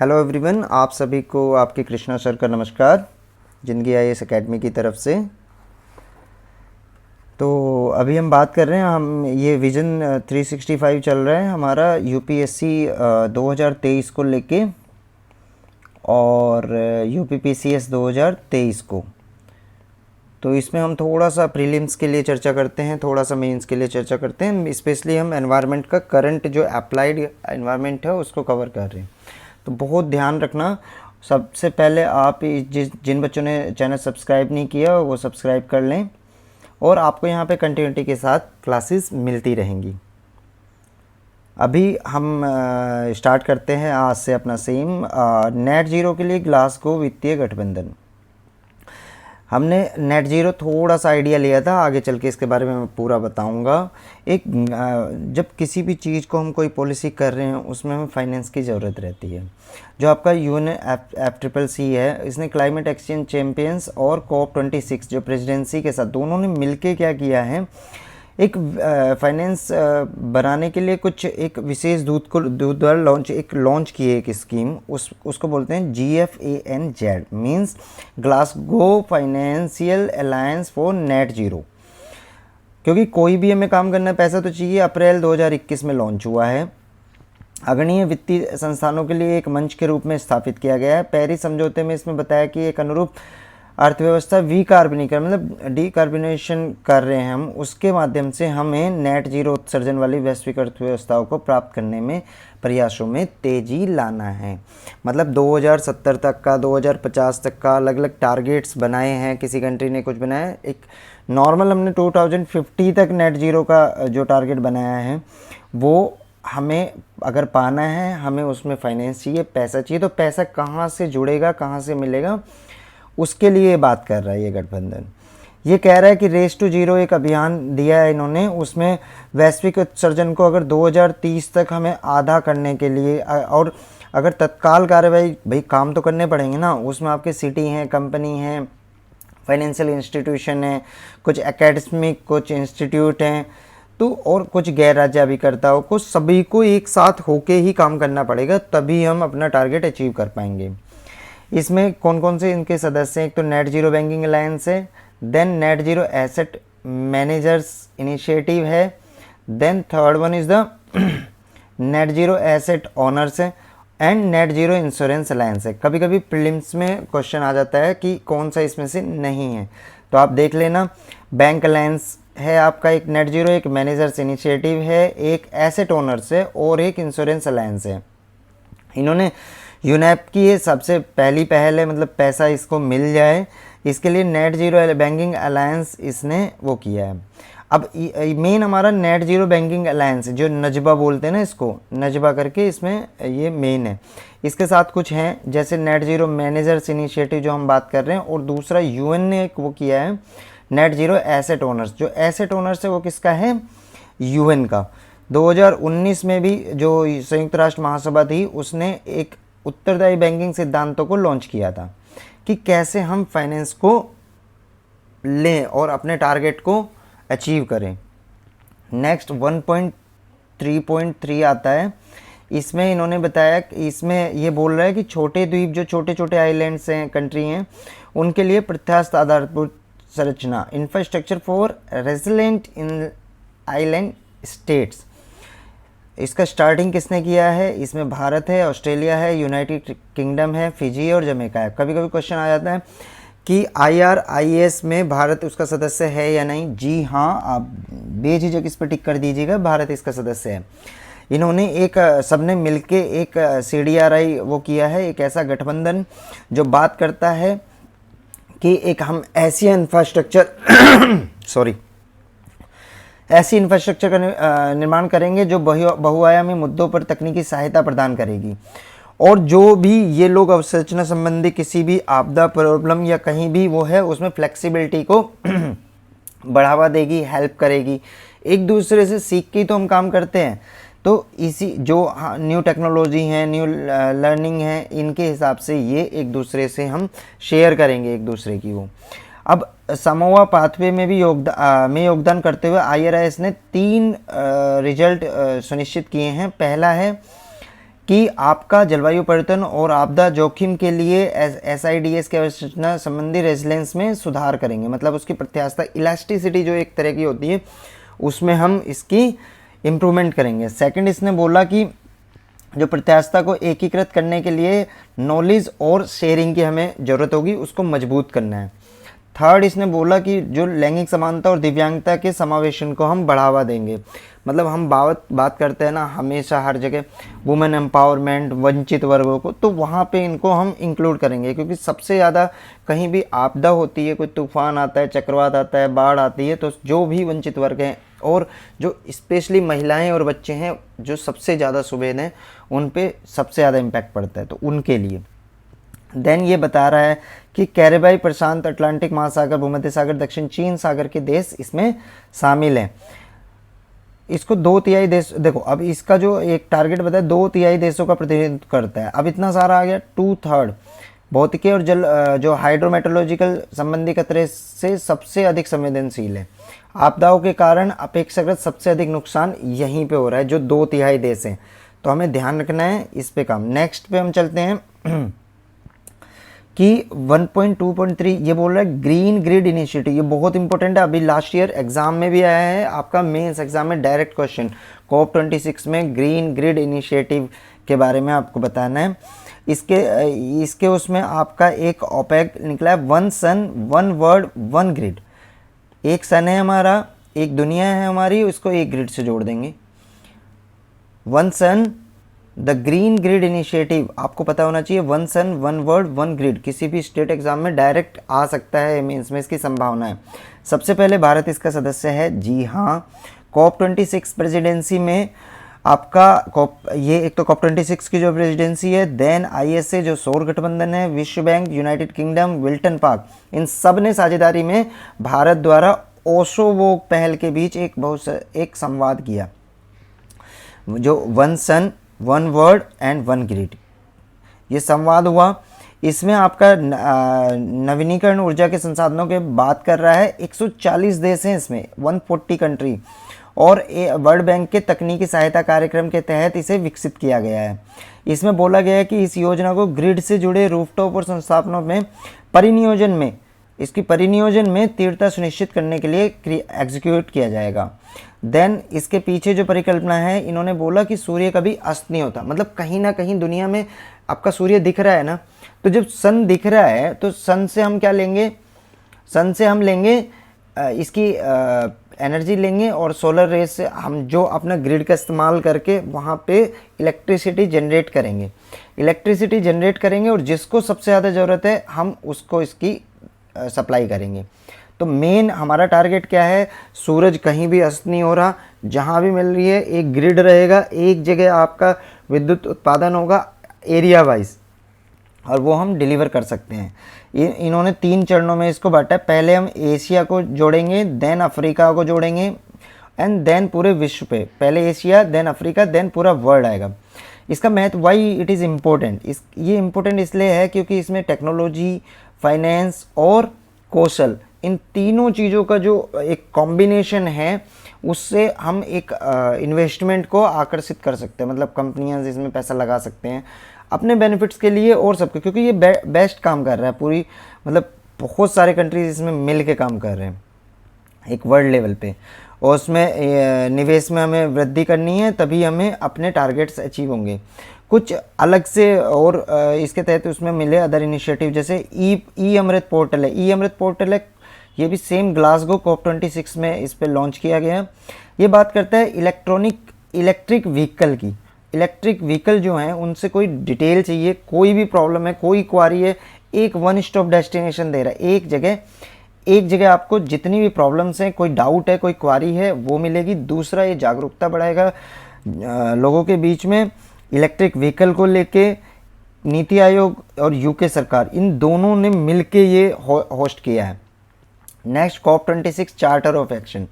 Hello everyone, आप सभी को आपके कृष्णा सर का नमस्कार जिंदगी आईएएस एकेडमी की तरफ से। तो अभी हम बात कर रहे हैं, हम ये विज़न 365 चल रहा है हमारा यूपीएससी 2023 को लेके और यूपीपीसीएस 2023 को। तो इसमें हम थोड़ा सा प्रीलिम्स के लिए चर्चा करते हैं, थोड़ा सा मेंस के लिए चर्चा करते हैं। स्पेशली हम एनवायरनमेंट का करंट जो अप्लाइड एनवायरनमेंट है उसको कवर कर रहे हैं। तो बहुत ध्यान रखना। सबसे पहले आप जिन बच्चों ने चैनल सब्सक्राइब नहीं किया वो सब्सक्राइब कर लें, और आपको यहाँ पे कंटिन्यूटी के साथ क्लासेस मिलती रहेंगी। अभी हम स्टार्ट करते हैं आज से अपना सेम नेट ज़ीरो के लिए ग्लासगो वित्तीय गठबंधन। हमने नेट ज़ीरो थोड़ा सा आइडिया लिया था, आगे चल के इसके बारे में मैं पूरा बताऊंगा। एक जब किसी भी चीज़ को हम कोई पॉलिसी कर रहे हैं उसमें हमें फाइनेंस की ज़रूरत रहती है। जो आपका UNFCCC है, इसने क्लाइमेट एक्सचेंज चैम्पियंस और COP26 जो प्रेसिडेंसी के साथ दोनों ने मिलके क्या किया है, एक फाइनेंस बनाने के लिए कुछ एक विशेष दूत द्वारा लॉन्च किए एक स्कीम, उसको बोलते हैं GFANZ, means Glasgow financial alliance for net zero. क्योंकि कोई भी हमें काम करना है, पैसा तो चाहिए। अप्रैल 2021 में लॉन्च हुआ है। अग्रणीय वित्तीय संस्थानों के लिए एक मंच के रूप में स्थापित किया गया है। पेरिस समझौते में इसमें बताया कि एक अनुरूप अर्थव्यवस्था विकार्बनीकरण मतलब डीकार्बोनेशन कर रहे हैं हम, उसके माध्यम से हमें नेट जीरो उत्सर्जन वाली वैश्विक अर्थव्यवस्थाओं को प्राप्त करने में प्रयासों में तेज़ी लाना है। मतलब 2070 तक का, 2050 तक का अलग अलग टारगेट्स बनाए हैं। किसी कंट्री ने कुछ बनाया है। एक नॉर्मल हमने 2050 तक नेट जीरो का जो टारगेट बनाया है वो हमें अगर पाना है, हमें उसमें फाइनेंस चाहिए, पैसा चाहिए। तो पैसा कहाँ से जुड़ेगा, कहाँ से मिलेगा, उसके लिए बात कर रहा है ये गठबंधन। ये कह रहा है कि रेस टू जीरो एक अभियान दिया है इन्होंने, उसमें वैश्विक उत्सर्जन को अगर 2030 तक हमें आधा करने के लिए, और अगर तत्काल कार्रवाई, भाई काम तो करने पड़ेंगे ना, उसमें आपके सिटी हैं, कंपनी हैं, फाइनेंशियल इंस्टीट्यूशन है, कुछ एकेडमिक कुछ इंस्टीट्यूट हैं, तो और कुछ गैर राज्य अभिकर्ताओं को, सभी को एक साथ होके ही काम करना पड़ेगा, तभी हम अपना टारगेट अचीव कर पाएंगे। इसमें कौन कौन से इनके सदस्य हैं? एक तो नेट जीरो बैंकिंग अलायंस है, then net zero asset managers initiative है, then third one is the net zero asset owners है, and net zero insurance alliance है। कभी कभी प्रीलिम्स में क्वेश्चन आ जाता है कि कौन सा इसमें से नहीं है, तो आप देख लेना। बैंक अलायंस है आपका, एक नेट जीरो, एक मैनेजर्स इनिशिएटिव है, एक एसेट ऑनर्स है और एक इंश्योरेंस अलायंस है। इन्होंने यूनेप की ये सबसे पहली पहल है, मतलब पैसा इसको मिल जाए, इसके लिए नेट जीरो बैंकिंग अलायंस इसने वो किया है। अब मेन हमारा नेट जीरो बैंकिंग अलायंस जो नजबा बोलते हैं ना, इसको नजबा करके इसमें ये मेन है। इसके साथ कुछ हैं जैसे नेट जीरो मैनेजर्स इनिशिएटिव जो हम बात कर रहे हैं, और दूसरा यूएन ने एक वो किया है नेट जीरो एसेट ओनर्स। जो एसेट ओनर्स है वो किसका है? यूएन का। 2019 में भी जो संयुक्त राष्ट्र महासभा थी उसने एक उत्तरदायी बैंकिंग सिद्धांतों को लॉन्च किया था कि कैसे हम फाइनेंस को लें और अपने टारगेट को अचीव करें। नेक्स्ट 1.3.3 आता है। इसमें इन्होंने बताया कि इसमें ये बोल रहा है कि छोटे द्वीप, जो छोटे छोटे आइलैंड्स हैं, कंट्री हैं, उनके लिए प्रत्यास्थ आधारभूत संरचना, infrastructure for resilient in island states. इसका स्टार्टिंग किसने किया है? इसमें भारत है, ऑस्ट्रेलिया है, यूनाइटेड किंगडम है, फिजी और जमैका है। कभी कभी क्वेश्चन आ जाता है कि IRIS में भारत उसका सदस्य है या नहीं। जी हाँ, आप बेझिझक इस पर टिक कर दीजिएगा, भारत इसका सदस्य है। इन्होंने एक सबने मिलके एक CDRI वो किया है, एक ऐसा गठबंधन जो बात करता है कि एक हम ऐसी इंफ्रास्ट्रक्चर सॉरी ऐसी इंफ्रास्ट्रक्चर का निर्माण करेंगे जो बहुआयामी मुद्दों पर तकनीकी सहायता प्रदान करेगी, और जो भी ये लोग अवसंरचना संबंधी किसी भी आपदा, प्रॉब्लम या कहीं भी वो है, उसमें फ्लेक्सिबिलिटी को बढ़ावा देगी, हेल्प करेगी। एक दूसरे से सीख के तो हम काम करते हैं, तो इसी जो न्यू टेक्नोलॉजी है, न्यू लर्निंग है, इनके हिसाब से ये एक दूसरे से हम शेयर करेंगे एक दूसरे की वो। अब समोआ पाथवे में भी योगदान करते हुए IRIS ने 3 रिजल्ट सुनिश्चित किए हैं। पहला है कि आपका जलवायु परिवर्तन और आपदा जोखिम के लिए SIDS की अवसंरचना संबंधी रेजिलेंस में सुधार करेंगे, मतलब उसकी प्रत्यास्थता इलास्टिसिटी जो एक तरह की होती है उसमें हम इसकी इम्प्रूवमेंट करेंगे। सेकंड, इसने बोला कि जो प्रत्यास्थता को एकीकृत करने के लिए नॉलेज और शेयरिंग की हमें ज़रूरत होगी, उसको मजबूत करना है। थर्ड, इसने बोला कि जो लैंगिक समानता और दिव्यांगता के समावेशन को हम बढ़ावा देंगे, मतलब हम बात करते हैं ना हमेशा हर जगह वुमेन एम्पावरमेंट, वंचित वर्गों को, तो वहाँ पे इनको हम इंक्लूड करेंगे, क्योंकि सबसे ज़्यादा कहीं भी आपदा होती है, कोई तूफान आता है, चक्रवात आता है, बाढ़ आती है, तो जो भी वंचित वर्ग हैं और जो स्पेशली महिलाएं और बच्चे हैं जो सबसे ज़्यादा सुबेद हैं, उन पे सबसे ज़्यादा इम्पैक्ट पड़ता है, तो उनके लिए। देन ये बता रहा है कि कैरेबियाई, प्रशांत, अटलांटिक महासागर, भूमध्य सागर, दक्षिण चीन सागर के देश इसमें शामिल हैं। इसको 2/3 देश, देखो अब इसका जो एक टारगेट बताया 2/3 देशों का प्रतिनिधित्व करता है। अब इतना सारा आ गया, 2/3 भौतिकी और जल जो हाइड्रोमेट्रोलॉजिकल संबंधी खतरे से सबसे अधिक संवेदनशील है। आपदाओं के कारण अपेक्षाकृत सबसे अधिक नुकसान यहीं पे हो रहा है, जो 2/3 देश हैं, तो हमें ध्यान रखना है इस पे काम। नेक्स्ट पे हम चलते हैं कि 1.2.3 ये बोल रहा है ग्रीन ग्रिड इनिशिएटिव। ये बहुत इंपॉर्टेंट है, अभी लास्ट ईयर एग्जाम में भी आया है, आपका मेंस एग्जाम में डायरेक्ट क्वेश्चन COP26 में ग्रीन ग्रिड इनिशिएटिव के बारे में आपको बताना है। इसके उसमें आपका एक ओपेक निकला है, 1 सन 1 वर्ल्ड 1 ग्रिड। एक सन है हमारा, एक दुनिया है हमारी, उसको एक ग्रिड से जोड़ देंगे। 1 सन द ग्रीन ग्रिड इनिशिएटिव, आपको पता होना चाहिए 1 सन 1 वर्ल्ड 1 ग्रिड किसी भी स्टेट एग्जाम में डायरेक्ट आ सकता है, मीन्स में इसकी संभावना है। सबसे पहले भारत इसका सदस्य है, जी हाँ। COP26 प्रेसिडेंसी में आपका ये एक तो COP26 की जो प्रेसिडेंसी है, देन ISA जो सौर गठबंधन है, विश्व बैंक, यूनाइटेड किंगडम, विल्टन पार्क, इन सब ने साझेदारी में भारत द्वारा ओशो वोक पहल के बीच एक संवाद किया, जो 1 सन 1 वर्ल्ड एंड 1 ग्रिड ये संवाद हुआ। इसमें आपका नवीनीकरण ऊर्जा के संसाधनों के बात कर रहा है। 140 देश हैं इसमें, 140 कंट्री, और वर्ल्ड बैंक के तकनीकी सहायता कार्यक्रम के तहत इसे विकसित किया गया है। इसमें बोला गया है कि इस योजना को ग्रिड से जुड़े रूफटॉप और संस्थापनों में परिनियोजन में तीव्रता सुनिश्चित करने के लिए एग्जीक्यूट किया जाएगा। देन इसके पीछे जो परिकल्पना है, इन्होंने बोला कि सूर्य कभी अस्त नहीं होता, मतलब कहीं ना कहीं दुनिया में आपका सूर्य दिख रहा है ना, तो जब सन दिख रहा है तो सन से हम क्या लेंगे, सन से हम लेंगे इसकी एनर्जी लेंगे, और सोलर रेज से हम जो अपना ग्रिड का इस्तेमाल करके वहाँ पे इलेक्ट्रिसिटी जनरेट करेंगे, और जिसको सबसे ज़्यादा ज़रूरत है हम उसको इसकी सप्लाई करेंगे। तो मेन हमारा टारगेट क्या है, सूरज कहीं भी अस्त नहीं हो रहा, जहाँ भी मिल रही है एक ग्रिड रहेगा, एक जगह आपका विद्युत उत्पादन होगा एरिया वाइज, और वो हम डिलीवर कर सकते हैं। इन्होंने 3 चरणों में इसको बांटा है। पहले हम एशिया को जोड़ेंगे, देन अफ्रीका को जोड़ेंगे, एंड देन पूरे विश्व पे, पहले एशिया देन अफ्रीका देन पूरा वर्ल्ड आएगा। इसका महत्व, वाई इट इज़ इम्पोर्टेंट, ये इम्पोर्टेंट इसलिए है क्योंकि इसमें टेक्नोलॉजी, फाइनेंस और कौशल, इन तीनों चीज़ों का जो एक कॉम्बिनेशन है, उससे हम एक इन्वेस्टमेंट को आकर्षित कर सकते हैं, मतलब कंपनियां इसमें पैसा लगा सकते हैं अपने बेनिफिट्स के लिए और सबके, क्योंकि ये बेस्ट काम कर रहा है पूरी, मतलब बहुत सारे कंट्रीज इसमें मिल के काम कर रहे हैं एक वर्ल्ड लेवल पे, और उसमें निवेश में हमें वृद्धि करनी है, तभी हमें अपने टारगेट्स अचीव होंगे। कुछ अलग से और इसके तहत उसमें मिले अदर इनिशिएटिव, जैसे ई अमृत पोर्टल है। ई अमृत पोर्टल है, ये भी सेम ग्लासगो COP26 में इस पर लॉन्च किया गया है। ये बात करता है इलेक्ट्रिक व्हीकल की। इलेक्ट्रिक व्हीकल जो हैं उनसे कोई डिटेल चाहिए, कोई भी प्रॉब्लम है, कोई क्वारी है, एक 1 स्टॉप डेस्टिनेशन दे रहा है, एक जगह आपको जितनी भी प्रॉब्लम्स हैं, कोई डाउट है, कोई क्वारी है, वो मिलेगी। दूसरा, ये जागरूकता बढ़ाएगा लोगों के बीच में इलेक्ट्रिक व्हीकल को लेके। नीति आयोग और यूके सरकार, इन दोनों ने मिलके ये होस्ट किया है। Next COP26 charter of action,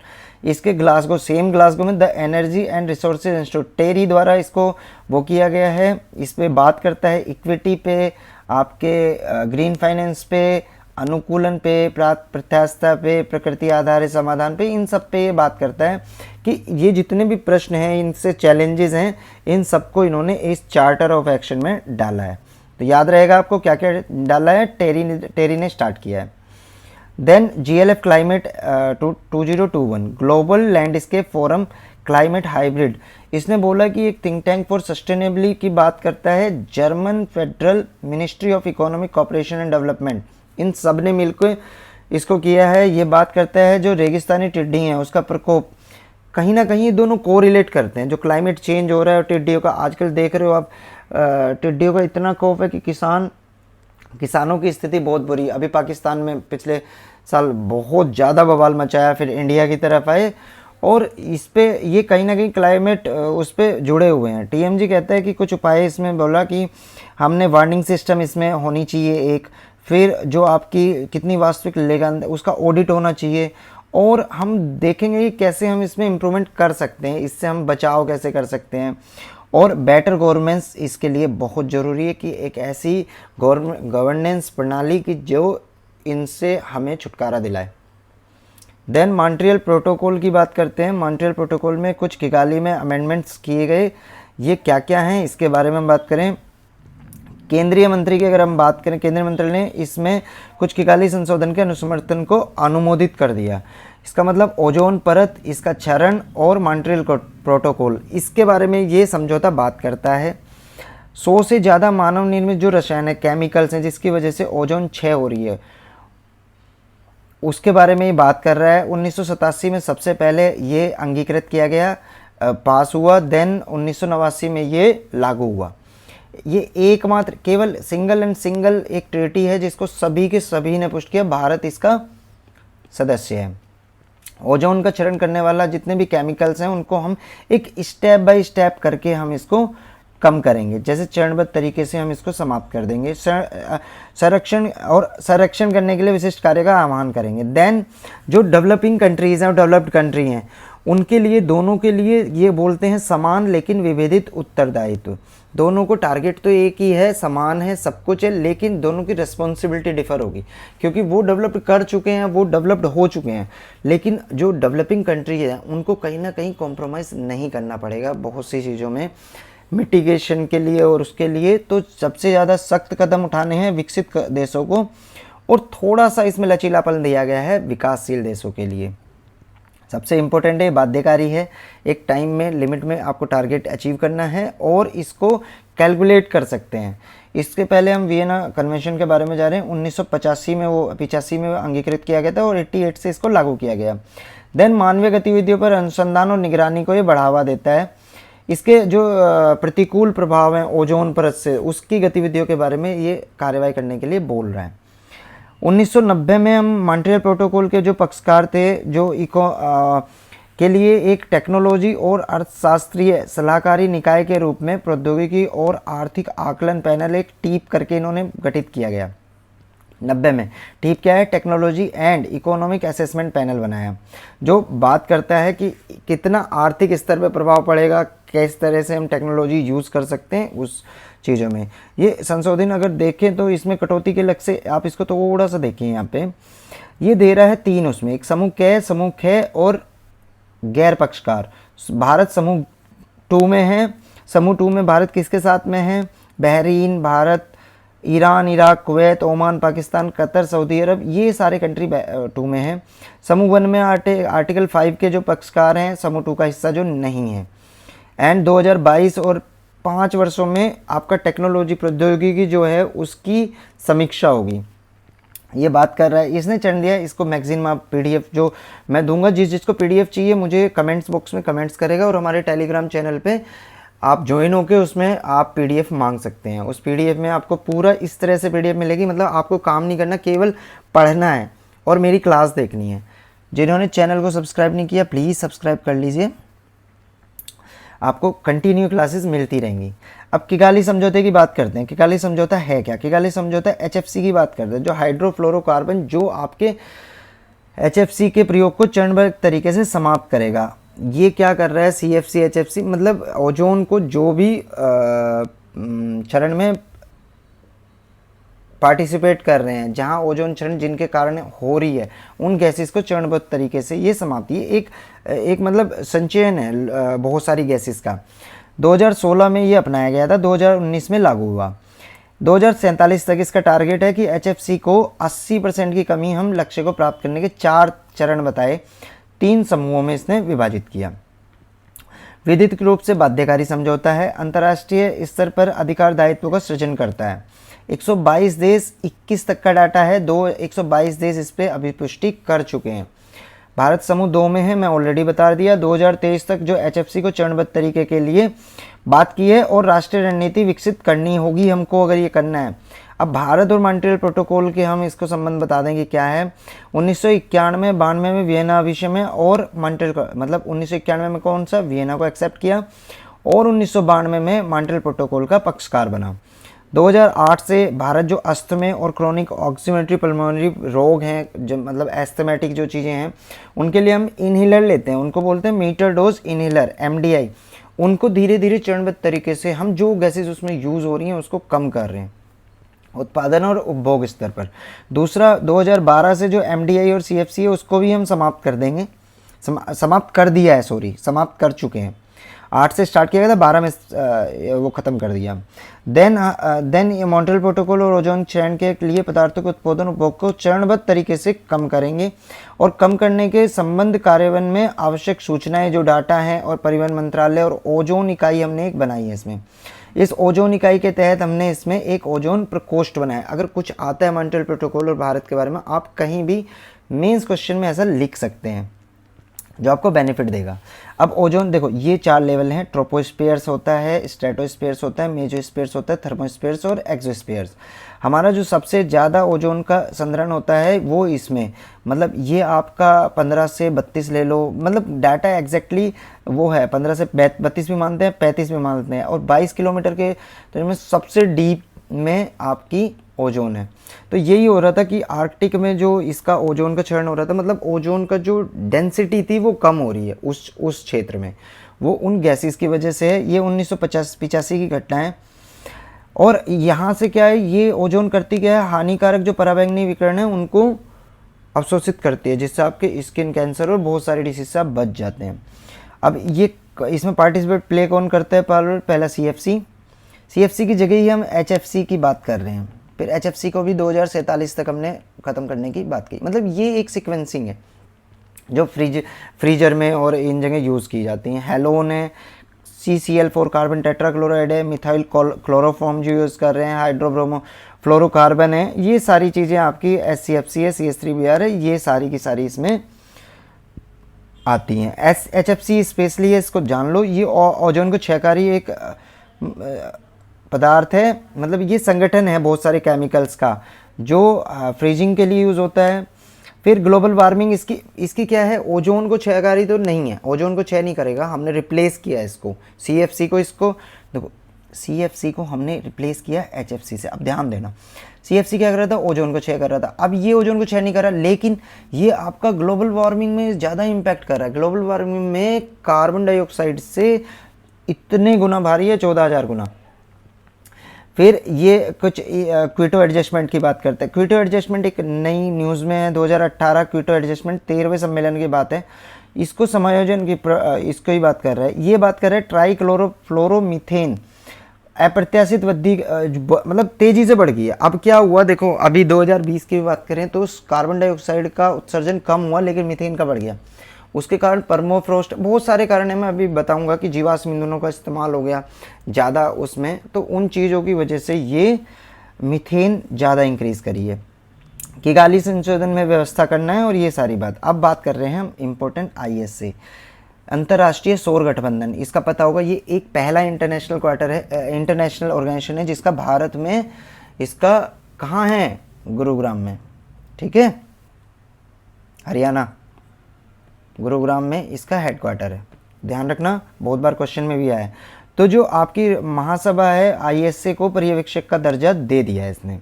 इसके सेम ग्लासगो में the energy and resources institute TERI द्वारा इसको वो किया गया है। इस पे बात करता है इक्विटी पे, आपके ग्रीन फाइनेंस पे, अनुकूलन पे, प्रत्यास्थता पे, प्रकृति आधारित समाधान पे, इन सब पे ये बात करता है कि ये जितने भी प्रश्न हैं, इनसे चैलेंजेस हैं, इन सबको इन्होंने इस चार्टर ऑफ एक्शन में डाला है। तो याद रहेगा आपको क्या क्या डाला है, टेरी ने स्टार्ट किया है। Then GLF climate 2021 global landscape forum climate hybrid, इसने बोला कि एक थिंक टैंक फॉर सस्टेनेबली की बात करता है, German federal ministry of economic cooperation and development, इन सब ने मिलकर इसको किया है। ये बात करता है जो रेगिस्तानी टिड्डी हैं उसका प्रकोप, कहीं ना कहीं ये दोनों कोरिलेट करते हैं। जो क्लाइमेट चेंज हो रहा है और टिड्डियों का, आजकल देख रहे हो आप, टिड्डियों का इतना खौफ है कि किसानों की स्थिति बहुत बुरी। अभी पाकिस्तान में पिछले साल बहुत ज़्यादा बवाल मचाया, फिर इंडिया की तरफ आए, और इस पे ये कहीं ना कहीं क्लाइमेट उस पर जुड़े हुए हैं। TMG कहता है कि कुछ उपाय इसमें बोला कि हमने वार्निंग सिस्टम इसमें होनी चाहिए एक, फिर जो आपकी कितनी वास्तविक लेगन उसका ऑडिट होना चाहिए, और हम देखेंगे कि कैसे हम इसमें इम्प्रूवमेंट कर सकते हैं, इससे हम बचाव कैसे कर सकते हैं, और बेटर गवर्नेंस इसके लिए बहुत ज़रूरी है कि एक ऐसी गवर्नेंस प्रणाली की जो इनसे हमें छुटकारा दिलाए। देन मॉन्ट्रियल प्रोटोकॉल की बात करते हैं। मॉन्ट्रियल प्रोटोकॉल में कुछ किगाली में अमेंडमेंट्स किए गए, ये क्या क्या हैं इसके बारे में हम बात करें। केंद्रीय मंत्री की अगर हम बात करें, केंद्रीय मंत्री ने इसमें कुछ किगाली संशोधन के अनुसमर्थन को अनुमोदित कर दिया। इसका मतलब ओजोन परत, इसका क्षरण और मॉन्ट्रियल प्रोटोकॉल, इसके बारे में ये समझौता बात करता है। 100 से ज़्यादा मानव निर्मित जो रसायन है, केमिकल्स हैं, जिसकी वजह से ओजोन क्षय हो रही है, उसके बारे में ये बात कर रहा है। 1987 में सबसे पहले ये अंगीकृत किया गया, पास हुआ। देन 1989 में ये लागू हुआ। ये एकमात्र केवल सिंगल एक ट्रीटी है जिसको सभी के सभी ने पुष्ट किया, भारत इसका सदस्य है। ओजोन का क्षरण करने वाला जितने भी केमिकल्स हैं उनको हम एक स्टेप बाय स्टेप करके हम इसको कम करेंगे, जैसे चरणबद्ध तरीके से हम इसको समाप्त कर देंगे। संरक्षण करने के लिए विशिष्ट कार्य का आह्वान करेंगे। देन जो डेवलपिंग कंट्रीज़ हैं और डेवलप्ड कंट्री हैं उनके लिए, दोनों के लिए ये बोलते हैं समान लेकिन विभेदित उत्तरदायित्व। दोनों को टारगेट तो एक ही है, समान है, सब कुछ है, लेकिन दोनों की रिस्पॉन्सिबिलिटी डिफर होगी, क्योंकि वो डेवलप्ड कर चुके हैं, वो डेवलप्ड हो चुके हैं, लेकिन जो डेवलपिंग कंट्री है उनको कहीं ना कहीं कॉम्प्रोमाइज़ नहीं करना पड़ेगा बहुत सी चीज़ों में मिटिगेशन के लिए। और उसके लिए तो सबसे ज़्यादा सख्त कदम उठाने हैं विकसित देशों को, और थोड़ा सा इसमें लचीलापन दिया गया है विकासशील देशों के लिए। सबसे इम्पोर्टेंट है, बाध्यकारी है, एक टाइम में, लिमिट में आपको टारगेट अचीव करना है और इसको कैलकुलेट कर सकते हैं। इसके पहले हम वियना कन्वेंशन के बारे में जा रहे हैं। 1985 में वो 85 में अंगीकृत किया गया था और 88 से इसको लागू किया गया। देन मानवीय गतिविधियों पर अनुसंधान और निगरानी को ये बढ़ावा देता है। इसके जो प्रतिकूल प्रभाव हैं ओजोन परत से, उसकी गतिविधियों के बारे में ये कार्रवाई करने के लिए बोल रहा है। 1990 में हम मॉन्ट्रियल प्रोटोकॉल के जो पक्षकार थे, जो के लिए एक टेक्नोलॉजी और अर्थशास्त्रीय सलाहकारी निकाय के रूप में प्रौद्योगिकी और आर्थिक आकलन पैनल, एक टीप करके इन्होंने गठित किया गया। 90 में टीप क्या है, technology and economic assessment panel बनाया, जो बात करता है कि कितना आर्थिक स्तर पर प्रभाव पड़ेगा, किस तरह से हम टेक्नोलॉजी यूज़ कर सकते हैं उस चीज़ों में। ये संशोधन अगर देखें तो इसमें कटौती के लक्ष्य से आप इसको थोड़ा सा देखें, यहाँ पे ये दे रहा है 3, उसमें एक समूह क, समूह ख और गैर पक्षकार। भारत समूह 2 में है। समूह 2 में भारत किसके साथ में है, Bahrain, Bharat, Iran, Iraq, Kuwait, Oman, Pakistan, Qatar, Saudi Arabia, ये सारे कंट्री 2 में हैं। समूह 1 में आर्टिकल 5 के जो पक्षकार हैं, समूह 2 का हिस्सा जो नहीं है। एंड 2022 और 5 वर्षों में आपका टेक्नोलॉजी प्रौद्योगिकी जो है उसकी समीक्षा होगी, ये बात कर रहा है। इसने चरण दिया, इसको मैगजीन में आप PDF जो मैं दूंगा, जिसको PDF चाहिए मुझे कमेंट्स बॉक्स में कमेंट्स करेगा, और हमारे टेलीग्राम चैनल पे आप ज्वाइन होकर उसमें आप PDF मांग सकते हैं। उस PDF में आपको पूरा इस तरह से PDF मिलेगी, मतलब आपको काम नहीं करना, केवल पढ़ना है और मेरी क्लास देखनी है। जिन्होंने चैनल को सब्सक्राइब नहीं किया प्लीज़ सब्सक्राइब कर लीजिए, आपको कंटिन्यू क्लासेस मिलती रहेंगी। अब किगाली समझौते की बात करते हैं। किगाली समझौता है क्या? किगाली समझौता HFC की बात करते हैं, जो हाइड्रोफ्लोरोकार्बन, जो आपके HFC के प्रयोग को चरणबद्ध तरीके से समाप्त करेगा। ये क्या कर रहा है, CFC HFC, मतलब ओजोन को जो भी क्षरण में पार्टिसिपेट कर रहे हैं, जहां ओजोन क्षरण जिनके कारण हो रही है, उन गैसेस को चरणबद्ध तरीके से ये समाप्ति, ये एक मतलब संचयन है बहुत सारी गैसेस का। 2016 में ये अपनाया गया था, 2019 में लागू हुआ। 2047 तक इसका टारगेट है कि HFC को 80% की कमी हम लक्ष्य को प्राप्त करने के 4 चरण बताए, 3 समूहों में इसने विभाजित किया। विधिक रूप से बाध्यकारी समझौता है, अंतर्राष्ट्रीय स्तर पर अधिकार दायित्व का सृजन करता है। 122 देश, 21 तक का डाटा है, 122 देश इस पर अभिपुष्टि कर चुके हैं। भारत समूह 2 में है, मैं ऑलरेडी बता दिया। 2023 तक जो HFC को चरणबद्ध तरीके के लिए बात की है और राष्ट्रीय रणनीति विकसित करनी होगी हमको अगर ये करना है। अब भारत और मॉन्ट्रियल प्रोटोकॉल के हम इसको संबंध बता दें कि क्या है। 1991-92 में वियना विषय में और मॉन्ट्रियल का मतलब 1991 में कौन सा, वियना को एक्सेप्ट किया और 1992 में मॉन्ट्रियल प्रोटोकॉल का पक्षकार बना। 2008 से भारत जो अस्थमे और क्रोनिक ऑक्सीमेटरी पल्मोनरी रोग हैं, जो मतलब एस्थमेटिक जो चीज़ें हैं, उनके लिए हम इनहेलर लेते हैं, उनको बोलते हैं मीटर डोज इनहेलर MDI। उनको धीरे धीरे चरणबद्ध तरीके से हम जो गैसेज उसमें यूज़ हो रही हैं उसको कम कर रहे हैं उत्पादन और उपभोग स्तर पर। दूसरा 2012 से जो MDI और CFC है उसको भी हम समाप्त कर देंगे, समाप्त कर दिया है, समाप्त कर चुके हैं। 8 से स्टार्ट किया गया था, 12 में वो ख़त्म कर दिया। देन ये मॉन्ट्रियल प्रोटोकॉल और ओजोन क्षरण के लिए पदार्थों के उत्पादन उपभोग को चरणबद्ध तरीके से कम करेंगे और कम करने के संबंध कार्यान्वयन में आवश्यक सूचनाएं जो डाटा हैं और परिवहन मंत्रालय और ओजोन इकाई हमने एक बनाई है इसमें। इस ओजोन इकाई के तहत हमने इसमें एक ओजोन प्रकोष्ठ बनाया। अगर कुछ आता है मॉन्ट्रियल प्रोटोकॉल और भारत के बारे में, आप कहीं भी मेंस क्वेश्चन में ऐसा लिख सकते हैं जो आपको बेनिफिट देगा। अब ओजोन देखो, ये 4 लेवल हैं। ट्रोपोस्फीयर्स होता है, स्ट्रेटोस्फीयर्स होता है, मेसोस्फीयर्स होता है, थर्मोस्फीयर्स और एक्सोस्फीयर्स। हमारा जो सबसे ज़्यादा ओजोन का संद्रण होता है वो इसमें, मतलब ये आपका 15 से 32 ले लो, मतलब डाटा एग्जैक्टली वो है 15 से 32 भी मानते हैं, 35 भी मानते हैं, और 22 किलोमीटर के तो इनमें सबसे डीप में आपकी ओजोन है। तो यही हो रहा था कि आर्कटिक में जो इसका ओजोन का क्षरण हो रहा था, मतलब ओजोन का जो डेंसिटी थी वो कम हो रही है उस क्षेत्र में, वो उन गैसेस की वजह से है। ये 1985 की घटना है। और यहाँ से क्या है, ये ओजोन करती क्या है, हानिकारक जो पराबैंगनी विकिरण है उनको अवशोषित करती है, जिससे आपके स्किन कैंसर और बहुत सारे डिसीज से आप बच जाते हैं। अब ये इसमें पार्टिसिपेट प्ले कौन करता है, पहला CFC की जगह ही हम HFC की बात कर रहे हैं। फिर HFC को भी 2047 तक हमने ख़त्म करने की बात की। मतलब ये एक सीक्वेंसिंग है जो फ्रीजर में और इन जगह यूज़ की जाती हैं। हेलोन है, CCl4 कार्बन टेट्राक्लोराइड है, मिथाइल क्लोरोफॉर्म जो यूज़ कर रहे हैं, हाइड्रोब्रोमो फ्लोरोकार्बन है, ये सारी चीज़ें आपकी SCFC है, CH3Br है, ये सारी की सारी इसमें आती हैं। HFC स्पेशली है, इसको जान लो। ये ओजोन को क्षयकारी एक पदार्थ है, मतलब ये संगठन है बहुत सारे केमिकल्स का जो फ्रीजिंग के लिए यूज़ होता है। फिर ग्लोबल वार्मिंग, इसकी क्या है, ओजोन को क्षयकारी तो नहीं है, ओजोन को क्षय नहीं करेगा, हमने रिप्लेस किया इसको CFC को, इसको देखो CFC को हमने रिप्लेस किया HFC से। अब ध्यान देना, CFC क्या कर रहा था, ओजोन को क्षय कर रहा था। अब ये ओजोन को क्षय नहीं कर रहा, लेकिन ये आपका ग्लोबल वार्मिंग में ज़्यादा इम्पैक्ट कर रहा है। ग्लोबल वार्मिंग में कार्बन डाइऑक्साइड से इतने गुना भारी है, 14,000 गुना। फिर ये कुछ क्योटो एडजस्टमेंट की बात करते हैं। क्योटो एडजस्टमेंट एक नई न्यूज़ में है, 2018 क्योटो एडजस्टमेंट 13वें सम्मेलन की बात है। इसको समायोजन की इसको ही बात कर रहा है। ये बात कर रहा है ट्राइक्लोरोफ्लोरोमीथेन अप्रत्याशित वृद्धि मतलब तेज़ी से बढ़ गई है। अब क्या हुआ देखो, अभी 2020 की बात करें तो कार्बन डाइऑक्साइड का उत्सर्जन कम हुआ, लेकिन मीथेन का बढ़ गया। उसके कारण परमोफ्रोस्ट, बहुत सारे कारण है, मैं अभी बताऊंगा कि जीवाश्म ईंधनों का इस्तेमाल हो गया ज़्यादा उसमें, तो उन चीज़ों की वजह से ये मीथेन ज़्यादा इंक्रीज़ करी है। किगाली संशोधन में व्यवस्था करना है और ये सारी बात। अब बात कर रहे हैं हम इम्पोर्टेंट ISA, अंतर्राष्ट्रीय सौर गठबंधन। इसका पता होगा, ये एक पहला इंटरनेशनल क्वार्टर है, इंटरनेशनल ऑर्गेनाइजेशन है जिसका भारत में, इसका कहाँ है, गुरुग्राम में, ठीक है, हरियाणा, गुरुग्राम में इसका हेडक्वार्टर है। ध्यान रखना, बहुत बार क्वेश्चन में भी आया है। तो जो आपकी महासभा है, ISA को पर्यवेक्षक का दर्जा दे दिया है इसने।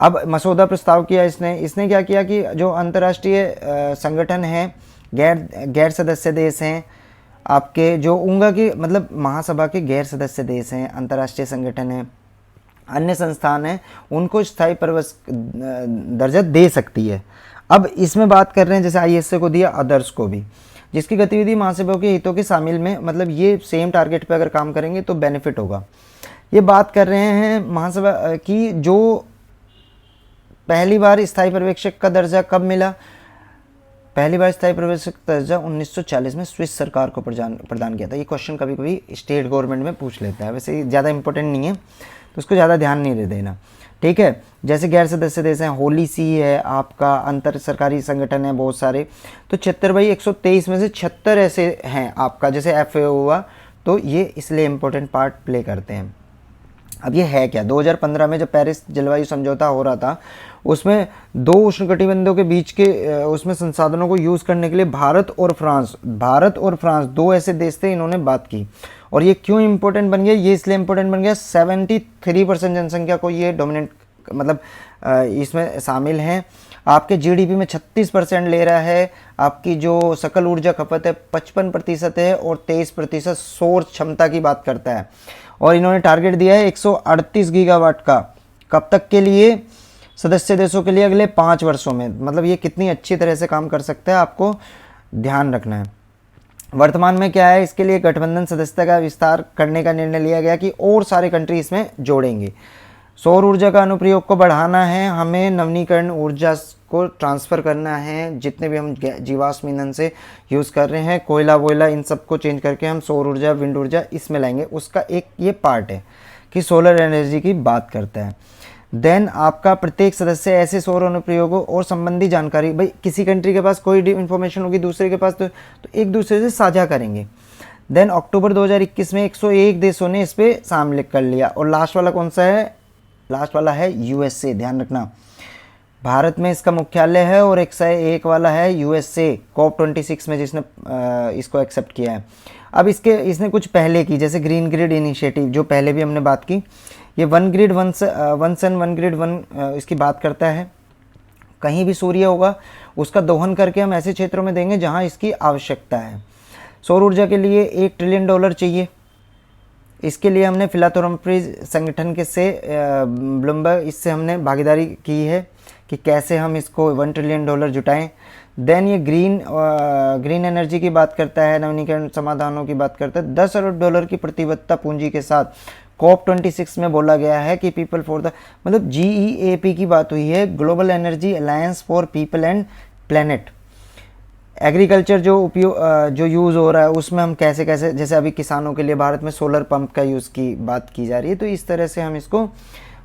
अब मसौदा प्रस्ताव किया इसने क्या किया कि जो अंतर्राष्ट्रीय संगठन है, गैर सदस्य देश हैं आपके, जो उंगा के मतलब महासभा के गैर सदस्य देश हैं, अंतर्राष्ट्रीय संगठन है, अन्य संस्थान हैं उनको स्थायी प्रवेश दर्जा दे सकती है। अब इसमें बात कर रहे हैं जैसे आईएसए को दिया, अदर्स को भी, जिसकी गतिविधि महासभाओं के हितों के शामिल में, मतलब ये सेम टारगेट पे अगर काम करेंगे तो बेनिफिट होगा। ये बात कर रहे हैं महासभा की जो पहली बार स्थायी पर्यवेक्षक का दर्जा कब मिला। पहली बार स्थायी पर्यवेक्षक का दर्जा 1940 में स्विस सरकार को प्रदान किया था। ये क्वेश्चन कभी कभी स्टेट गवर्नमेंट में पूछ लेता है, वैसे ज़्यादा इंपॉर्टेंट नहीं है तो उसको ज़्यादा ध्यान नहीं दे देना, ठीक है। जैसे गैर सदस्य देश हैं, होली सी है आपका, अंतर सरकारी संगठन है बहुत सारे, तो 76 बाई 123 में से 76 ऐसे हैं आपका, जैसे FAO हुआ, तो ये इसलिए इम्पोर्टेंट पार्ट प्ले करते हैं। अब ये है क्या, 2015 में जब पेरिस जलवायु समझौता हो रहा था उसमें दो उष्णकटिबंधों के बीच के उसमें संसाधनों को यूज़ करने के लिए भारत और फ्रांस दो ऐसे देश थे, इन्होंने बात की। और ये क्यों इंपॉर्टेंट बन गया, ये इसलिए इंपॉर्टेंट बन गया 73% जनसंख्या को ये डोमिनेट मतलब इसमें शामिल हैं। आपके जीडीपी में 36% ले रहा है, आपकी जो सकल ऊर्जा खपत है 55% है, और 23% सौर क्षमता की बात करता है। और इन्होंने टारगेट दिया है 138 गीगावाट का, कब तक के लिए, सदस्य देशों के लिए अगले 5 वर्षों में। मतलब ये कितनी अच्छी तरह से काम कर सकता है, आपको ध्यान रखना है। वर्तमान में क्या है, इसके लिए गठबंधन सदस्यता का विस्तार करने का निर्णय लिया गया कि और सारे कंट्री इसमें जोड़ेंगे। सौर ऊर्जा का अनुप्रयोग को बढ़ाना है, हमें नवीनीकरण ऊर्जा को ट्रांसफ़र करना है, जितने भी हम जीवाश्म ईंधन से यूज़ कर रहे हैं, कोयला वोयला, इन सब को चेंज करके हम सौर ऊर्जा, विंड ऊर्जा इसमें लाएंगे। उसका एक ये पार्ट है कि सोलर एनर्जी की बात करता है। देन आपका प्रत्येक सदस्य ऐसे सौर अनुप्रयोगों और संबंधी जानकारी, भाई किसी कंट्री के पास कोई इन्फॉर्मेशन होगी दूसरे के पास तो एक दूसरे से साझा करेंगे। देन अक्टूबर 2021 में 101 देशों ने इस पर शामिल कर लिया। और लास्ट वाला कौन सा है, लास्ट वाला है यूएसए, ध्यान रखना। भारत में इसका मुख्यालय है, और 101 वाला है यूएसए COP26 में जिसने इसको एक्सेप्ट किया है। अब इसने कुछ पहले की, जैसे ग्रीन ग्रिड इनिशिएटिव जो पहले भी हमने बात की, ये one grid one sun one grid one इसकी बात करता है। कहीं भी सूर्य होगा उसका दोहन करके हम ऐसे क्षेत्रों में देंगे जहां इसकी आवश्यकता है। सौर ऊर्जा के लिए $1 ट्रिलियन चाहिए। इसके लिए हमने फिलांथ्रोपीज संगठन के से ब्लूमबर्ग, इससे हमने भागीदारी की है कि कैसे हम इसको $1 ट्रिलियन जुटाएं। देन ये ग्रीन एनर्जी की बात करता है, नवीनीकरण समाधानों की बात करता है। $10 अरब की प्रतिबद्धता पूंजी के साथ COP26 में बोला गया है कि पीपल फॉर द, मतलब GEAP की बात हुई है, global energy alliance for people and planet. Agriculture जो उपयोग जो यूज़ हो रहा है उसमें हम कैसे कैसे, जैसे अभी किसानों के लिए भारत में सोलर पंप का यूज़ की बात की जा रही है, तो इस तरह से हम इसको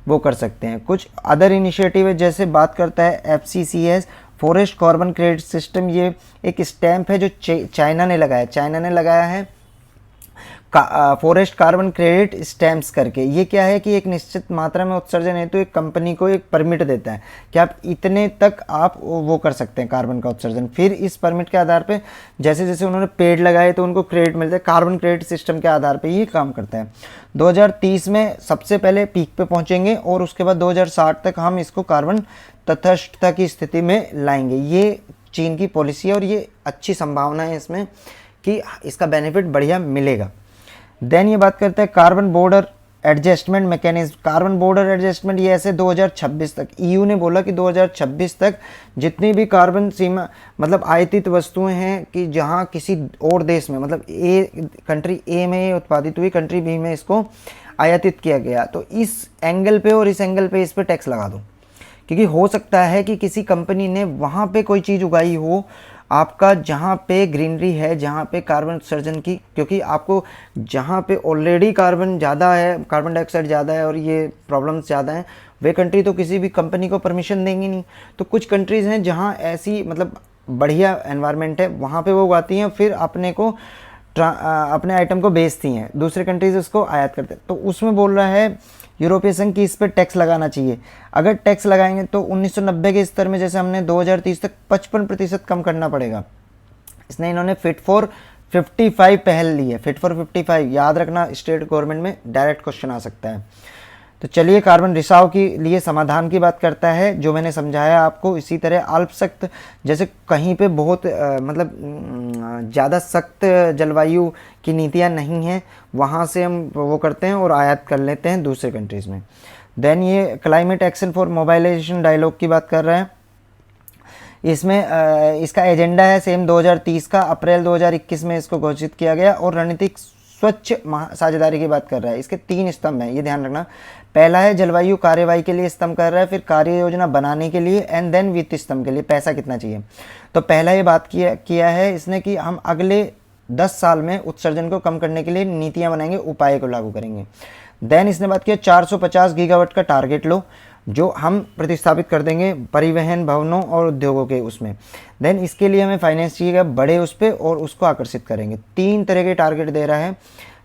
वो कर सकते हैं। कुछ अदर इनिशिएटिव है, जैसे बात करता है FCCS forest carbon credit system. ये एक स्टैम्प है जो चाइना ने लगाया है फॉरेस्ट कार्बन क्रेडिट स्टैम्प्स करके। ये क्या है कि एक निश्चित मात्रा में उत्सर्जन है तो एक कंपनी को एक परमिट देता है कि आप इतने तक आप वो कर सकते हैं कार्बन का उत्सर्जन। फिर इस परमिट के आधार पे जैसे जैसे उन्होंने पेड़ लगाए तो उनको क्रेडिट मिलता है। कार्बन क्रेडिट सिस्टम के आधार पे ये काम करता है। 2030 में सबसे पहले पीक पे पहुंचेंगे और उसके बाद 2060 तक हम इसको कार्बन तटस्थता की स्थिति में लाएंगे। ये चीन की पॉलिसी है और ये अच्छी संभावना है इसमें कि इसका बेनिफिट बढ़िया मिलेगा। देन ये बात करते हैं carbon border adjustment mechanism. Carbon border adjustment ये ऐसे 2026 तक, ईयू ने बोला कि 2026 तक जितनी भी कार्बन सीमा मतलब आयातित वस्तुएं हैं कि जहां किसी और देश में, मतलब कंट्री ए में उत्पादित हुई कंट्री बी में इसको आयातित किया गया, तो इस एंगल पे और इस एंगल पे इस पे टैक्स लगा दो। क्योंकि हो सकता है कि किसी कंपनी ने वहाँ पे कोई चीज़ उगाई हो आपका जहाँ पे ग्रीनरी है, जहाँ पे कार्बन उत्सर्जन की, क्योंकि आपको जहाँ पे ऑलरेडी कार्बन ज़्यादा है, कार्बन डाइऑक्साइड ज़्यादा है और ये प्रॉब्लम्स ज़्यादा हैं, वे कंट्री तो किसी भी कंपनी को परमिशन देंगी नहीं। तो कुछ कंट्रीज़ हैं जहाँ ऐसी मतलब बढ़िया एनवायरनमेंट है, वहाँ पे वो उगाती हैं, फिर अपने को अपने आइटम को बेचती हैं, दूसरे कंट्रीज उसको आयात करते हैं। तो उसमें बोल रहा है यूरोपीय संघ की इस पर टैक्स लगाना चाहिए। अगर टैक्स लगाएंगे तो 1990 के स्तर में जैसे हमने 2030 तक 55% कम करना पड़ेगा। इसने इन्होंने फिट फॉर 55 पहल ली है। फिट फॉर 55 याद रखना, स्टेट गवर्नमेंट में डायरेक्ट क्वेश्चन आ सकता है। तो चलिए कार्बन रिसाव के लिए समाधान की बात करता है, जो मैंने समझाया आपको। इसी तरह अल्प सख्त, जैसे कहीं पे बहुत मतलब ज़्यादा सख्त जलवायु की नीतियाँ नहीं हैं, वहाँ से हम वो करते हैं और आयात कर लेते हैं दूसरे कंट्रीज़ में। देन ये क्लाइमेट एक्शन फॉर मोबाइलाइजेशन डायलॉग की बात कर रहे हैं। इसमें इसका एजेंडा है सेम 2030 का, अप्रैल 2021 में इसको घोषित किया गया, और रणनीतिक स्वच्छ साझेदारी की बात कर रहा है। इसके 3 स्तंभ हैं, ये ध्यान रखना। पहला है जलवायु कार्यवाही के लिए स्तंभ कर रहा है, फिर कार्य योजना बनाने के लिए, एंड देन वित्त स्तंभ के लिए पैसा कितना चाहिए। तो पहला ये बात किया है इसने कि हम अगले 10 साल में उत्सर्जन को कम करने के लिए नीतियां बनाएंगे, उपाय को लागू करेंगे। देन इसने बात किया 450 गीगावाट का टारगेट लो, जो हम प्रतिस्थापित कर देंगे परिवहन, भवनों और उद्योगों के उसमें। देन इसके लिए हमें फाइनेंस चाहिएगा बड़े उस पर, और उसको आकर्षित करेंगे। 3 तरह के टारगेट दे रहा है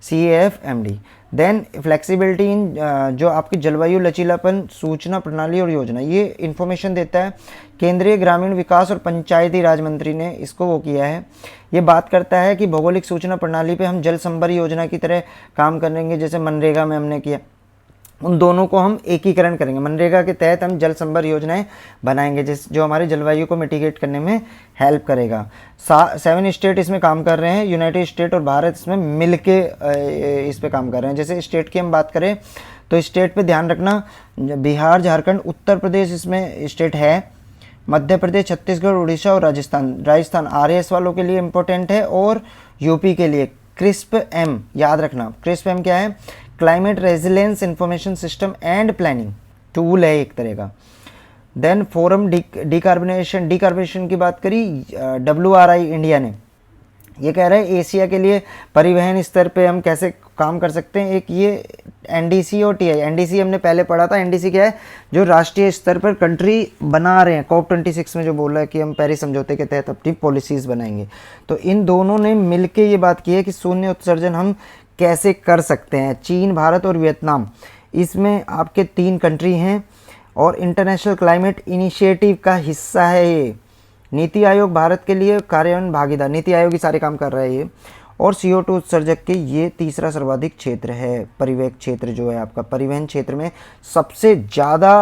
CAFMD। देन फ्लेक्सिबिलिटी इन जो आपकी जलवायु लचीलापन सूचना प्रणाली और योजना, ये इन्फॉर्मेशन देता है। केंद्रीय ग्रामीण विकास और पंचायती राज मंत्री ने इसको वो किया है। ये बात करता है कि भौगोलिक सूचना प्रणाली पे हम जल संभर योजना की तरह काम करेंगे, जैसे मनरेगा में हमने किया। उन दोनों को हम एकीकरण करेंगे। मनरेगा के तहत हम जल संभर योजनाएं बनाएंगे जो हमारे जलवायु को मिटिगेट करने में हेल्प करेगा। 7 स्टेट इसमें काम कर रहे हैं, यूनाइटेड स्टेट और भारत इसमें मिलके इस पे काम कर रहे हैं। जैसे स्टेट की हम बात करें तो स्टेट पे ध्यान रखना, बिहार, झारखंड, उत्तर प्रदेश इसमें स्टेट है, मध्य प्रदेश, छत्तीसगढ़, उड़ीसा और राजस्थान RAS वालों के लिए इम्पोर्टेंट है, और यूपी के लिए CRISP-M याद रखना। CRISP-M क्या है? Climate resilience information system and planning tool है एक तरह का। देन फोरम डिकार्बोनेशन की बात करी WRI इंडिया ने, ये कह रहा है एशिया के लिए परिवहन स्तर पे हम कैसे काम कर सकते हैं। एक ये NDC और TI, NDC हमने पहले पढ़ा था। NDC क्या है? जो राष्ट्रीय स्तर पर कंट्री बना रहे हैं, COP26 में जो बोला है कि हम पेरिस समझौते के तहत अपनी पॉलिसीज़ बनाएंगे। तो इन दोनों ने मिलके ये बात की है कि शून्य उत्सर्जन हम कैसे कर सकते हैं। चीन, भारत और वियतनाम इसमें आपके 3 कंट्री हैं, और इंटरनेशनल क्लाइमेट इनिशिएटिव का हिस्सा है ये। नीति आयोग भारत के लिए कार्यान्वयन भागीदार, नीति आयोग ही सारे काम कर रहा है ये। और CO2 उत्सर्जक के ये तीसरा सर्वाधिक क्षेत्र है। परिवहन क्षेत्र जो है आपका, परिवहन क्षेत्र में सबसे ज़्यादा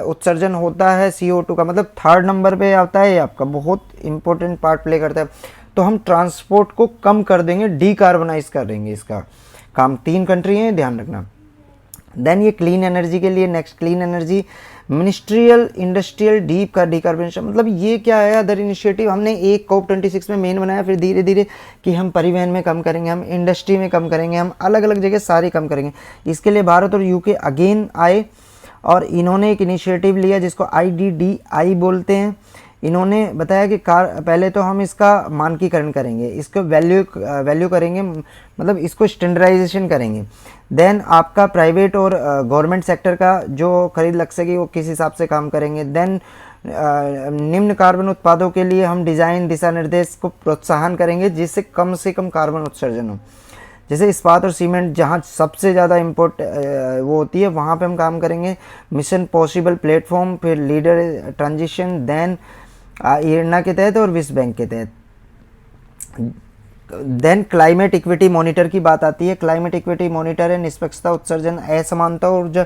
उत्सर्जन होता है CO2 का, मतलब 3rd नंबर पे आता है ये आपका, बहुत इंपॉर्टेंट पार्ट प्ले करता है। तो हम ट्रांसपोर्ट को कम कर देंगे, डीकार्बनाइज कर देंगे, इसका काम। 3 कंट्री हैं, ध्यान रखना। देन ये क्लीन एनर्जी के लिए next, clean energy ministerial industrial deep का डिकार्बोनेशन, मतलब ये क्या है? अदर इनिशिएटिव हमने एक COP26 में मेन बनाया, फिर धीरे धीरे कि हम परिवहन में कम करेंगे, हम इंडस्ट्री में कम करेंगे, हम अलग अलग जगह सारे कम करेंगे। इसके लिए भारत और UK अगेन आए, और इन्होंने एक इनिशिएटिव लिया जिसको IDDI बोलते हैं। इन्होंने बताया कि पहले तो हम इसका मानकीकरण करेंगे, इसको वैल्यू करेंगे, मतलब इसको स्टैंडर्डाइजेशन करेंगे। देन आपका प्राइवेट और गवर्नमेंट सेक्टर का जो खरीद लग सके वो किस हिसाब से काम करेंगे। देन निम्न कार्बन उत्पादों के लिए हम डिज़ाइन दिशा निर्देश को प्रोत्साहन करेंगे जिससे कम से कम कार्बन उत्सर्जन हो। जैसे इस्पात और सीमेंट जहाँ सबसे ज़्यादा इम्पोर्ट वो होती है, वहाँ पे हम काम करेंगे। मिशन पॉसिबल प्लेटफॉर्म, फिर लीडर ट्रांजिशन, देन IRNA के तहत और विश्व बैंक के तहत। देन क्लाइमेट इक्विटी मॉनिटर की बात आती है। क्लाइमेट इक्विटी मॉनिटर है निष्पक्षता, उत्सर्जन, असमानता और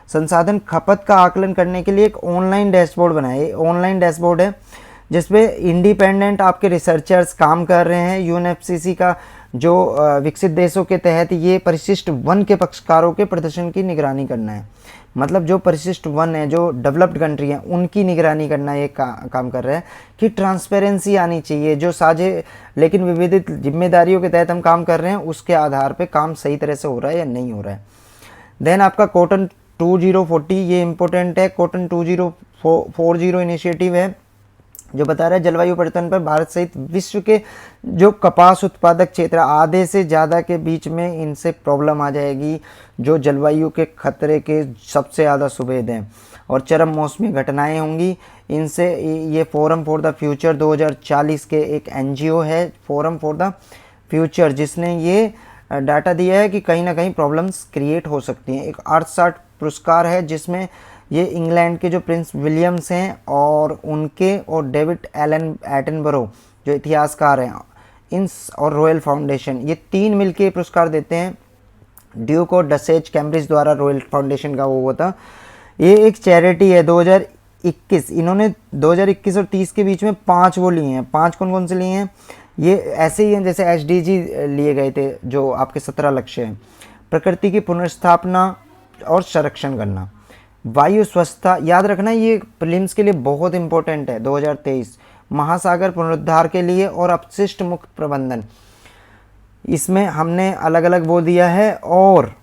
संसाधन खपत का आकलन करने के लिए एक ऑनलाइन डैशबोर्ड बनाए। ऑनलाइन डैशबोर्ड है जिसपे इंडिपेंडेंट आपके रिसर्चर्स काम कर रहे हैं। UNFCCC का जो विकसित देशों के तहत ये परिशिष्ट 1 के पक्षकारों के प्रदर्शन की निगरानी करना है। मतलब जो परिशिष्ट 1 है, जो डेवलप्ड कंट्री हैं, उनकी निगरानी करना ये काम कर रहा है कि ट्रांसपेरेंसी आनी चाहिए। जो साझे लेकिन विविध जिम्मेदारियों के तहत हम काम कर रहे हैं, उसके आधार पे काम सही तरह से हो रहा है या नहीं हो रहा है। देन आपका कॉटन 2040 ये इम्पोर्टेंट है। कॉटन 2040 इनिशिएटिव है जो बता रहा है जलवायु परिवर्तन पर भारत सहित विश्व के जो कपास उत्पादक क्षेत्र आधे से ज़्यादा के बीच में इनसे प्रॉब्लम आ जाएगी, जो जलवायु के खतरे के सबसे ज़्यादा सुबेद हैं और चरम मौसमी घटनाएं होंगी इनसे। ये फोरम फॉर द फ्यूचर 2040 के एक NGO है, फोरम फॉर द फ्यूचर, जिसने ये डाटा दिया है कि कहीं ना कहीं प्रॉब्लम्स क्रिएट हो सकती हैं। एक अर्थशास्त्र पुरस्कार है जिसमें ये इंग्लैंड के जो प्रिंस विलियम्स हैं और उनके और डेविड एलन एटनबरो जो इतिहासकार हैं इन और रॉयल फाउंडेशन, ये 3 मिलके पुरस्कार देते हैं। ड्यूक और डसेज कैम्ब्रिज द्वारा रॉयल फाउंडेशन का वो हुआ था। ये एक चैरिटी है 2021, इन्होंने 2021 और 30 के बीच में 5 वो लिए हैं। 5 कौन कौन से लिए हैं? ये ऐसे ही हैं जैसे SDG लिए गए थे जो आपके 17 लक्ष्य हैं। प्रकृति की पुनर्स्थापना, और संरक्षण करना। वायु स्वच्छता याद रखना, ये प्रीलिम्स के लिए बहुत इंपॉर्टेंट है 2023। महासागर पुनरुद्धार के लिए और अपशिष्ट मुक्त प्रबंधन, इसमें हमने अलग अलग वो दिया है, और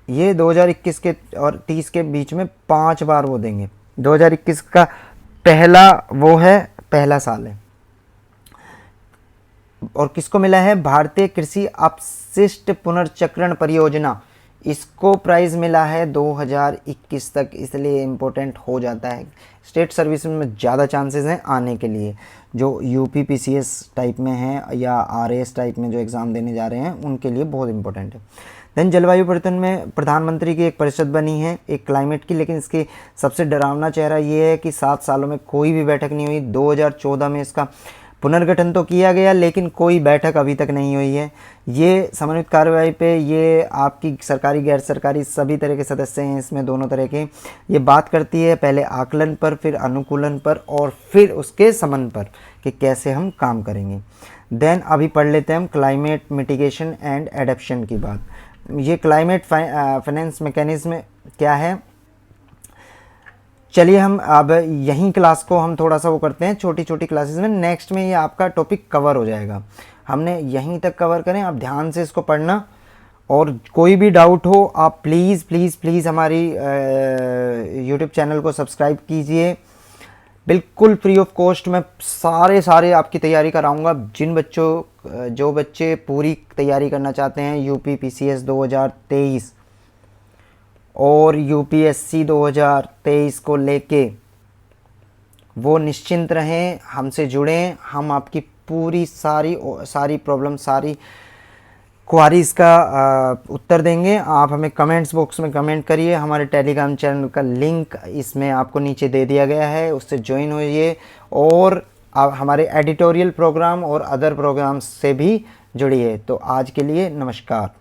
ये 2021 के और 30 के बीच में 5 बार वो देंगे। 2021 का पहला वो है, पहला साल है। और किसको मिला है? भारतीय कृषि अपशिष्ट पुनर्चक्रण परियोजना, इसको प्राइज मिला है 2021 तक, इसलिए इम्पोर्टेंट हो जाता है। स्टेट सर्विस में ज़्यादा चांसेस हैं आने के लिए, जो यूपी पीसीएस टाइप में है या आरएएस टाइप में जो एग्ज़ाम देने जा रहे हैं उनके लिए बहुत इंपॉर्टेंट है। देन जलवायु परिवर्तन में प्रधानमंत्री की एक परिषद बनी है एक क्लाइमेट की, लेकिन इसकी सबसे डरावना चेहरा ये है कि 7 सालों में कोई भी बैठक नहीं हुई। 2014 में इसका पुनर्गठन तो किया गया, लेकिन कोई बैठक अभी तक नहीं हुई है। ये समन्वित कार्रवाई पे ये आपकी सरकारी गैर सरकारी सभी तरह के सदस्य हैं इसमें, दोनों तरह के। ये बात करती है पहले आकलन पर, फिर अनुकूलन पर, और फिर उसके समन पर कि कैसे हम काम करेंगे। देन अभी पढ़ लेते हैं हम क्लाइमेट मिटिगेशन एंड एडेप्शन की बात। ये क्लाइमेट फाइनेंस मैकेनिज्म क्या है? चलिए हम अब यहीं क्लास को हम थोड़ा सा वो करते हैं, छोटी छोटी क्लासेस में। नेक्स्ट में ये आपका टॉपिक कवर हो जाएगा, हमने यहीं तक कवर करें। आप ध्यान से इसको पढ़ना, और कोई भी डाउट हो आप प्लीज़ प्लीज़ प्लीज़ हमारी यूट्यूब चैनल को सब्सक्राइब कीजिए। बिल्कुल फ्री ऑफ कॉस्ट मैं सारे आपकी तैयारी कराऊंगा। जो बच्चे पूरी तैयारी करना चाहते हैं यूपी पीसीएस 2023 और यूपीएससी 2023 को लेके, वो निश्चिंत रहें, हमसे जुड़ें। हम आपकी पूरी सारी प्रॉब्लम, सारी क्वारीज़ का उत्तर देंगे। आप हमें कमेंट्स बॉक्स में कमेंट करिए। हमारे टेलीग्राम चैनल का लिंक इसमें आपको नीचे दे दिया गया है, उससे ज्वाइन होइए, और आप हमारे एडिटोरियल प्रोग्राम और अदर प्रोग्राम्स से भी जुड़िए। तो आज के लिए नमस्कार।